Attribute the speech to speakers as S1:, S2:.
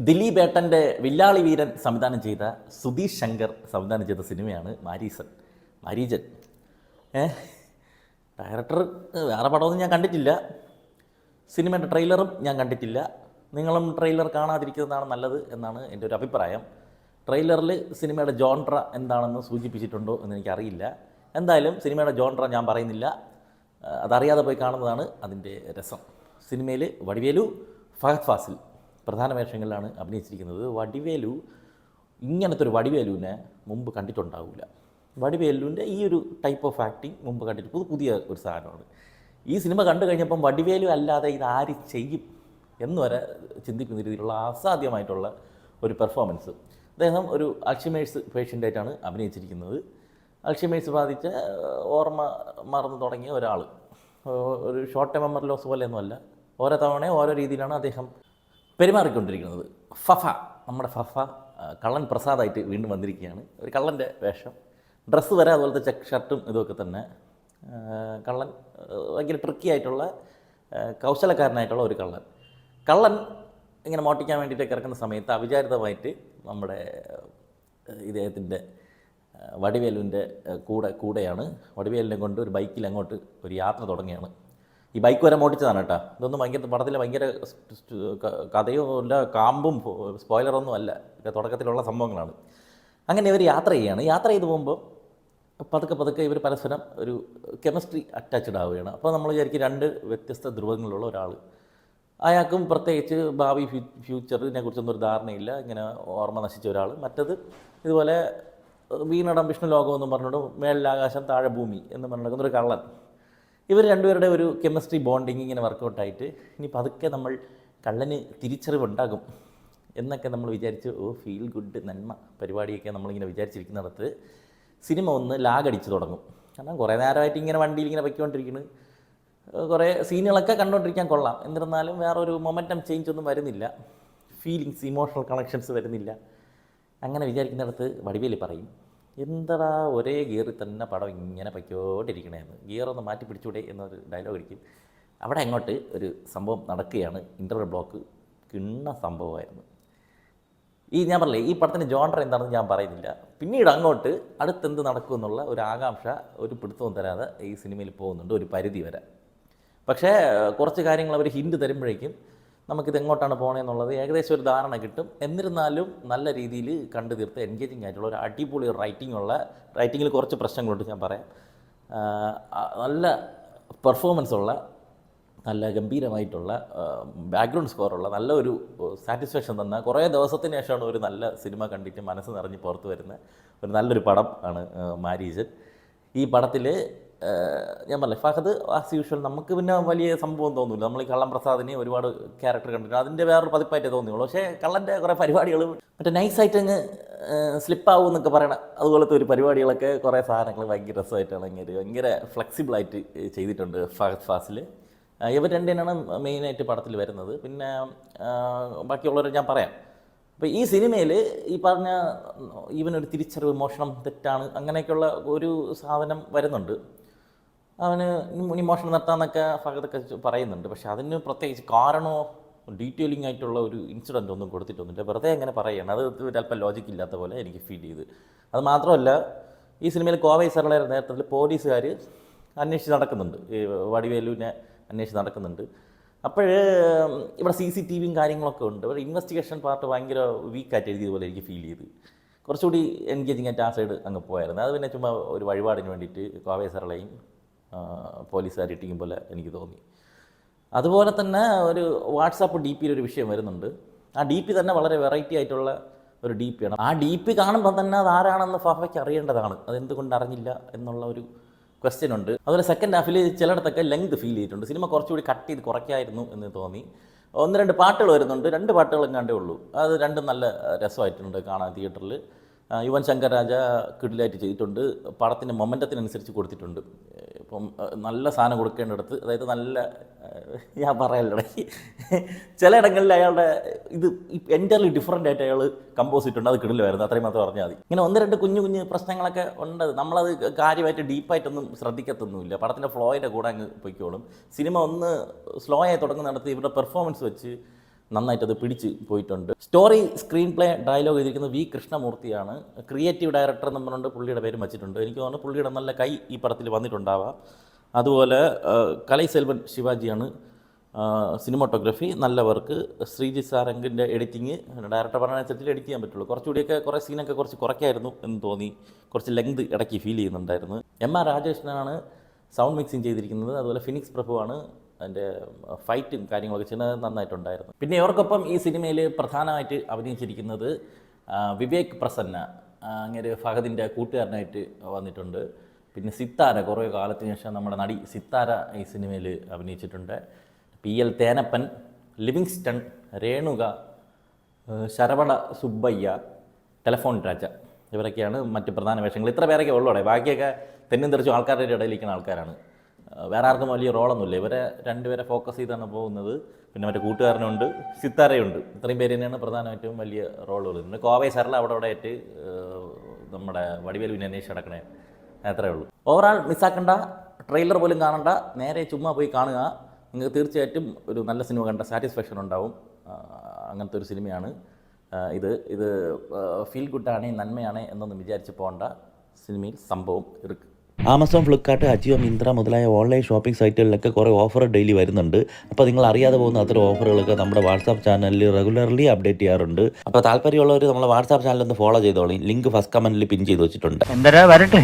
S1: ദിലീപ് ഏട്ടൻ്റെ വില്ലാളി വീരൻ സംവിധാനം ചെയ്ത സുധീഷ് ശങ്കർ സംവിധാനം ചെയ്ത സിനിമയാണ് മാരീജൻ. ഡയറക്ടർ വേറെ പടമൊന്നും ഞാൻ കണ്ടിട്ടില്ല, സിനിമയുടെ ട്രെയിലറും ഞാൻ കണ്ടിട്ടില്ല. നിങ്ങളും ട്രെയിലർ കാണാതിരിക്കുന്നതാണ് നല്ലത് എന്നാണ് എൻ്റെ ഒരു അഭിപ്രായം. ട്രെയിലറിൽ സിനിമയുടെ ജോൺട്ര എന്താണെന്ന് സൂചിപ്പിച്ചിട്ടുണ്ടോ എന്ന് എനിക്കറിയില്ല. എന്തായാലും സിനിമയുടെ ജോൺട്ര ഞാൻ പറയുന്നില്ല, അതറിയാതെ പോയി കാണുന്നതാണ് അതിൻ്റെ രസം. സിനിമയിൽ വടിവേലു, ഫഹദ് ഫാസിൽ പ്രധാന വേഷങ്ങളിലാണ് അഭിനയിച്ചിരിക്കുന്നത്. വടിവേലു ഇങ്ങനത്തെ ഒരു വടിവേലുവിനെ മുമ്പ് കണ്ടിട്ടുണ്ടാവില്ല. വടിവേലുവിൻ്റെ ഈ ഒരു ടൈപ്പ് ഓഫ് ആക്ടിങ് മുമ്പ് കണ്ടിട്ട് പുതിയ ഒരു സാധനമാണ്. ഈ സിനിമ കണ്ടു കഴിഞ്ഞപ്പം വടിവേലു അല്ലാതെ ഇത് ആര് ചെയ്യും എന്ന് വരെ ചിന്തിക്കുന്ന രീതിയിലുള്ള അസാധ്യമായിട്ടുള്ള ഒരു പെർഫോമൻസ്. അദ്ദേഹം ഒരു അൾഷിമേഴ്സ് പേഷ്യൻ്റായിട്ടാണ് അഭിനയിച്ചിരിക്കുന്നത്. അൾഷിമേഴ്സ് ബാധിച്ച ഓർമ്മ മറന്നു തുടങ്ങിയ ഒരാൾ, ഒരു ഷോർട്ട് ടൈം മെമ്മറി ലോസ് പോലെയൊന്നുമല്ല, ഓരോ തവണയും ഓരോ രീതിയിലാണ് അദ്ദേഹം പെരുമാറിക്കൊണ്ടിരിക്കുന്നത്. നമ്മുടെ ഫഫ കള്ളൻ പ്രസാദായിട്ട് വീണ്ടും വന്നിരിക്കുകയാണ്. ഒരു കള്ളൻ്റെ വേഷം, ഡ്രസ്സ് വരെ അതുപോലത്തെ ചെക്ക് ഷർട്ടും ഇതൊക്കെ തന്നെ. കള്ളൻ ഭയങ്കര ട്രിക്കി ആയിട്ടുള്ള കൗശലക്കാരനായിട്ടുള്ള ഒരു കള്ളൻ ഇങ്ങനെ മോട്ടിക്കാൻ വേണ്ടിയിട്ട് ഇറക്കുന്ന സമയത്ത് അവിചാരിതമായിട്ട് നമ്മുടെ ഇദ്ദേഹത്തിൻ്റെ വടിവേലുവിൻ്റെ കൂടെയാണ്. വടിവേലിനെ കൊണ്ട് ഒരു ബൈക്കിൽ അങ്ങോട്ട് ഒരു യാത്ര തുടങ്ങിയാണ്. ഈ ബൈക്ക് വരെ മോട്ടിച്ചതാണ് കേട്ടോ. ഇതൊന്നും ഭയങ്കര പടത്തിൽ ഭയങ്കര കഥയോ അല്ല, കാമ്പും സ്പോയിലറൊന്നും അല്ല, തുടക്കത്തിലുള്ള സംഭവങ്ങളാണ്. അങ്ങനെ ഇവർ യാത്ര ചെയ്ത് പോകുമ്പോൾ പതുക്കെ ഇവർ പരസ്പരം ഒരു കെമിസ്ട്രി അറ്റാച്ച്ഡ് ആവുകയാണ്. അപ്പോൾ നമ്മൾ വിചാരിക്കും രണ്ട് വ്യത്യസ്ത ധ്രുവങ്ങളുള്ള ഒരാൾ, അയാൾക്കും പ്രത്യേകിച്ച് ഭാവി ഫ്യൂച്ചറിനെ കുറിച്ചൊന്നും ഒരു ധാരണയില്ല, ഇങ്ങനെ ഓർമ്മ നശിച്ച ഒരാൾ. മറ്റത് ഇതുപോലെ വീണടം വിഷ്ണു ലോകമെന്നും പറഞ്ഞിട്ട് മേളിലാകാശം താഴെ ഭൂമി എന്ന് പറഞ്ഞിരിക്കുന്ന ഒരു കള്ളൻ. ഇവർ രണ്ടുപേരുടെ ഒരു കെമിസ്ട്രി ബോണ്ടിങ് ഇങ്ങനെ വർക്കൗട്ടായിട്ട് ഇനി പതുക്കെ നമ്മൾ കള്ളന് തിരിച്ചറിവുണ്ടാകും എന്നൊക്കെ നമ്മൾ വിചാരിച്ച് ഫീൽ ഗുഡ് നന്മ പരിപാടിയൊക്കെ നമ്മളിങ്ങനെ വിചാരിച്ചിരിക്കുന്നിടത്ത് സിനിമ ഒന്ന് ലാഗടിച്ച് തുടങ്ങും. കാരണം കുറേ നേരമായിട്ട് ഇങ്ങനെ വണ്ടിയിൽ ഇങ്ങനെ പൊയ്ക്കൊണ്ടിരിക്കുന്നു, കുറേ സീനുകളൊക്കെ കണ്ടുകൊണ്ടിരിക്കാൻ കൊള്ളാം. എന്നിരുന്നാലും വേറൊരു മൊമെൻറ്റം ചേഞ്ച് ഒന്നും വരുന്നില്ല, ഫീലിങ്സ് ഇമോഷണൽ കണക്ഷൻസ് വരുന്നില്ല. അങ്ങനെ വിചാരിക്കുന്നിടത്ത് വടിവേലി പറയും, എന്താടാ ഒരേ ഗിയറിൽ തന്നെ പടം ഇങ്ങനെ പൊയ്ക്കോണ്ടിരിക്കണേന്ന്, ഗിയറൊന്ന് മാറ്റി പിടിച്ചൂടെ എന്നൊരു ഡയലോഗ് അടിക്കും. അവിടെ അങ്ങോട്ട് ഒരു സംഭവം നടക്കുകയാണ്. ഇൻ്റർവൽ ബ്ലോക്ക് കിണ്ണ സംഭവമായിരുന്നു. ഞാൻ പറഞ്ഞില്ലേ, ഈ പടത്തിൻ്റെ ജോൺഡർ എന്താണെന്ന് ഞാൻ പറയുന്നില്ല. പിന്നീട് അങ്ങോട്ട് അടുത്തെന്ത് നടക്കുമെന്നുള്ള ഒരു ആകാംക്ഷ, ഒരു പിടുത്തവും തരാതെ ഈ സിനിമയിൽ പോകുന്നുണ്ട് ഒരു പരിധി വരെ. പക്ഷേ കുറച്ച് കാര്യങ്ങൾ അവർ ഹിൻഡ് തരുമ്പോഴേക്കും നമുക്കിത് എങ്ങോട്ടാണ് പോകണമെന്നുള്ളത് ഏകദേശം ഒരു ധാരണ കിട്ടും. എന്നിരുന്നാലും നല്ല രീതിയിൽ കണ്ടു തീർത്ത് എൻഗേജിങ് ആയിട്ടുള്ള ഒരു അടിപൊളി റൈറ്റിങ്ങിൽ കുറച്ച് പ്രശ്നങ്ങളുണ്ട്, ഞാൻ പറയാം. നല്ല പെർഫോമൻസ് ഉള്ള, നല്ല ഗംഭീരമായിട്ടുള്ള ബാക്ക്ഗ്രൗണ്ട് സ്കോറുള്ള, നല്ല ഒരു സാറ്റിസ്ഫാക്ഷൻ തന്ന, കുറേ ദിവസത്തിന് ശേഷമാണ് ഒരു നല്ല സിനിമ കണ്ടിട്ട് മനസ്സ് നിറഞ്ഞ് പുറത്ത് വരുന്ന ഒരു നല്ലൊരു പടം ആണ് മാരീജൻ. ഈ പടത്തിൽ ഞാൻ പറഞ്ഞില്ല, ഫഹദ് ആസ് യൂഷ്വൽ നമുക്ക് പിന്നെ വലിയ സംഭവം തോന്നില്ല. നമ്മൾ ഈ കള്ളൻ പ്രസാദിനെ ഒരുപാട് ക്യാരക്ടർ കണ്ടിട്ടുണ്ട്, അതിൻ്റെ വേറൊരു പതിപ്പായിട്ടേ തോന്നിയുള്ളൂ. പക്ഷേ കള്ളൻ്റെ കുറേ പരിപാടികൾ മറ്റേ നൈസായിട്ട് അങ്ങ് സ്ലിപ്പാവും എന്നൊക്കെ പറയണം, അതുപോലത്തെ ഒരു പരിപാടികളൊക്കെ കുറേ സാധനങ്ങൾ ഭയങ്കര രസമായിട്ടാണ്, ഭയങ്കര ഫ്ലെക്സിബിളായിട്ട് ചെയ്തിട്ടുണ്ട് ഫഹദ് ഫാസിൽ. ഇവർ രണ്ടിനാണ് മെയിനായിട്ട് പടത്തിൽ വരുന്നത്. പിന്നെ ബാക്കിയുള്ളവരെ ഞാൻ പറയാം. അപ്പോൾ ഈ സിനിമയിൽ ഈ പറഞ്ഞ ഇവനൊരു തിരിച്ചറിവ്, മോഷണം തെറ്റാണ്, അങ്ങനെയൊക്കെയുള്ള ഒരു സാധനം വരുന്നുണ്ട്. അവന് മോഷണം നിർത്താമെന്നൊക്കെ ഫഹദൊക്കെ പറയുന്നുണ്ട്. പക്ഷേ അതിന് പ്രത്യേകിച്ച് കാരണമോ ഡീറ്റെയിലിംഗ് ആയിട്ടുള്ള ഒരു ഇൻസിഡൻ്റ് ഒന്നും കൊടുത്തിട്ടൊന്നുമില്ല, വെറുതെ അങ്ങനെ പറയുകയാണ്. അത് ചിലപ്പോൾ ലോജിക്ക് ഇല്ലാത്ത പോലെ എനിക്ക് ഫീൽ ചെയ്ത്. അത് മാത്രമല്ല, ഈ സിനിമയിൽ കോവൈ സരളയുടെ നേതൃത്വത്തിൽ പോലീസുകാർ അന്വേഷിച്ച് നടക്കുന്നുണ്ട്, ഈ വടിവേലുവിനെ അന്വേഷിച്ച് നടക്കുന്നുണ്ട്. അപ്പോൾ ഇവിടെ CCTVയും കാര്യങ്ങളൊക്കെ ഉണ്ട്. ഇവിടെ ഇൻവെസ്റ്റിഗേഷൻ പാർട്ട് ഭയങ്കര വീക്കായിട്ട് എഴുതിയതുപോലെ എനിക്ക് ഫീൽ ചെയ്ത്. കുറച്ചുകൂടി എൻഗേജിങ് ആയിട്ട് ആ സൈഡ് അങ്ങ് പോയായിരുന്നു. അത് പിന്നെ ചുമ്മാ ഒരു വഴിപാടിന് വേണ്ടിയിട്ട് കോവൈ സരളയും പോലീസുകാരിട്ടിക്കും പോലെ എനിക്ക് തോന്നി. അതുപോലെ തന്നെ ഒരു വാട്സാപ്പ് DP ഒരു വിഷയം വരുന്നുണ്ട്. ആ DP തന്നെ വളരെ വെറൈറ്റി ആയിട്ടുള്ള ഒരു DP ആണ്. ആ DP കാണുമ്പോൾ തന്നെ അത് ആരാണെന്ന് ഫഹയ്ക്ക് അറിയേണ്ടതാണ്. അതെന്തുകൊണ്ട് അറിഞ്ഞില്ല എന്നുള്ള ഒരു ക്വസ്റ്റ്യൻ ഉണ്ട്. അതുപോലെ സെക്കൻഡ് ഹാഫിൽ ചിലയിടത്തൊക്കെ ലെങ്ത് ഫീൽ ചെയ്തിട്ടുണ്ട്. സിനിമ കുറച്ചുകൂടി കട്ട് ചെയ്ത് കുറയ്ക്കായിരുന്നു എന്ന് തോന്നി. 1-2 പാട്ടുകൾ വരുന്നുണ്ട്, 2 പാട്ടുകളും കണ്ടേ ഉള്ളൂ. അത് രണ്ടും നല്ല രസമായിട്ടുണ്ട് കാണാൻ തിയേറ്ററിൽ. യുവൻ ശങ്കർ രാജ കിടിലായിട്ട് ചെയ്തിട്ടുണ്ട്, പടത്തിൻ്റെ മൊമെൻറ്റത്തിനനുസരിച്ച് കൊടുത്തിട്ടുണ്ട്. ഇപ്പം നല്ല സാധനം കൊടുക്കേണ്ടിടത്ത്, അതായത് നല്ല, ഞാൻ പറയല്ലേ, ചിലയിടങ്ങളിൽ അയാളുടെ ഇത് എൻ്റർലി ഡിഫറൻ്റ് ആയിട്ട് അയാൾ കമ്പോസ് ചെയ്തിട്ടുണ്ട്, അത് കിടിലായിരുന്നു, അത്രയും മാത്രം പറഞ്ഞാൽ മതി. ഇങ്ങനെ 1-2 കുഞ്ഞു പ്രശ്നങ്ങളൊക്കെ ഉണ്ട്. നമ്മളത് കാര്യമായിട്ട് ഡീപ്പായിട്ടൊന്നും ശ്രദ്ധിക്കത്തൊന്നുമില്ല, പടത്തിൻ്റെ ഫ്ലോയുടെ കൂടെ അങ്ങ് പൊയ്ക്കോളും. സിനിമ ഒന്ന് സ്ലോ ആയി തുടങ്ങുന്നിടത്ത് ഇവരുടെ പെർഫോമൻസ് വെച്ച് നന്നായിട്ടത് പിടിച്ച് പോയിട്ടുണ്ട്. സ്റ്റോറി, സ്ക്രീൻ പ്ലേ, ഡയലോഗ് എഴുതിയിരിക്കുന്നത് വി കൃഷ്ണമൂർത്തിയാണ്. ക്രിയേറ്റീവ് ഡയറക്ടർ എന്ന് പറഞ്ഞുകൊണ്ട് പുള്ളിയുടെ പേരും വച്ചിട്ടുണ്ട്. എനിക്ക് തോന്നുന്നു പുള്ളിയുടെ നല്ല കൈ ഈ പടത്തിൽ വന്നിട്ടുണ്ടാവാം. അതുപോലെ കലൈസെൽവൻ ശിവാജിയാണ് സിനിമാറ്റോഗ്രഫി, നല്ല വർക്ക്. ശ്രീജിത്ത് സാരംഗിൻ്റെ എഡിറ്റിങ്, ഡയറക്ടർ പറഞ്ഞനുസരിച്ച് എഡിറ്റ് ചെയ്യാൻ പറ്റുള്ളൂ. കുറച്ചുകൂടിയൊക്കെ കുറേ സീനൊക്കെ കുറച്ച് കുറയ്ക്കായിരുന്നു എന്ന് തോന്നി. കുറച്ച് ലെങ്ത് ഇടയ്ക്ക് ഫീൽ ചെയ്യുന്നുണ്ടായിരുന്നു. എം ആർ രാജേഷിനാണ് സൗണ്ട് മിക്സിങ് ചെയ്തിരിക്കുന്നത്. അതുപോലെ ഫിനിക്സ് പ്രഭുവാണ് അതിൻ്റെ ഫൈറ്റും കാര്യങ്ങളൊക്കെ ചെയ്യുന്നത്, നന്നായിട്ടുണ്ടായിരുന്നു. പിന്നെ ഇവർക്കൊപ്പം ഈ സിനിമയിൽ പ്രധാനമായിട്ട് അഭിനയിച്ചിരിക്കുന്നത് വിവേക് പ്രസന്ന, അങ്ങനെ ഫഹദിൻ്റെ കൂട്ടുകാരനായിട്ട് വന്നിട്ടുണ്ട്. പിന്നെ സിത്താര, കുറേ കാലത്തിന് ശേഷം നമ്മുടെ നടി സിത്താര ഈ സിനിമയിൽ അഭിനയിച്ചിട്ടുണ്ട്. PL തേനപ്പൻ, ലിവിങ്സ്റ്റൺ, രേണുക, ശരവണ സുബ്ബയ്യ, ടെലഫോൺ രാജ, ഇവരൊക്കെയാണ് മറ്റ് പ്രധാന വേഷങ്ങൾ. ഇത്ര പേരൊക്കെ ഉള്ളൂടെ, ബാക്കിയൊക്കെ തെന്നും തെറിച്ചും ആൾക്കാരുടെ ഇടയിലിരിക്കുന്ന ആൾക്കാരാണ്. വേറെ ആർക്കും വലിയ റോളൊന്നുമില്ല. ഇവരെ രണ്ടുപേരെ ഫോക്കസ് ചെയ്താണ് പോകുന്നത്. പിന്നെ മറ്റേ കൂട്ടുകാരനുണ്ട്, സിത്താരയുണ്ട്. ഇത്രയും പേര് തന്നെയാണ് പ്രധാനമായിട്ടും വലിയ റോളുകൾ. പിന്നെ കോവൈ സരള അവിടെ ആയിട്ട് നമ്മുടെ വടിവേൽ വിനേഷ് അടക്കണേ, അത്രേ ഉള്ളൂ. ഓവറാൾ മിസ്സാക്കണ്ട, ട്രെയിലർ പോലും കാണണ്ട, നേരെ ചുമ്മാ പോയി കാണുക. നിങ്ങൾക്ക് തീർച്ചയായിട്ടും ഒരു നല്ല സിനിമ കണ്ട സാറ്റിസ്ഫാക്ഷൻ ഉണ്ടാവും. അങ്ങനത്തെ ഒരു സിനിമയാണ് ഇത്. ഫീൽ ഗുഡാണേ, നന്മയാണേ എന്നൊന്നും വിചാരിച്ച് പോകേണ്ട. സിനിമയിൽ സംഭവം ഇருக்கு.
S2: ആമസോൺ, ഫ്ലിപ്കാർട്ട്, അജിയോ, മിന്ത്ര മുതലായ ഓൺലൈൻ ഷോപ്പിംഗ് സൈറ്റുകളിലൊക്കെ കുറേ ഓഫർ ഡെയിലി വരുന്നുണ്ട്. അപ്പോൾ നിങ്ങൾ അറിയാതെ പോകുന്ന അത്തരം ഓഫറുകളൊക്കെ നമ്മുടെ വാട്സാപ്പ് ചാനലിൽ റെഗുലർലി അപ്ഡേറ്റ് ചെയ്യാറുണ്ട്. അപ്പോൾ താല്പര്യമുള്ളവർ നമ്മളെ വാട്സാപ്പ് ചാനൽ ഒന്ന് ഫോളോ ചെയ്തോളൂ. ലിങ്ക് ഫസ്റ്റ് കമൻറ്റിൽ പിൻ ചെയ്ത് വെച്ചിട്ടുണ്ട്.
S3: എന്തരാ വരട്ടെ.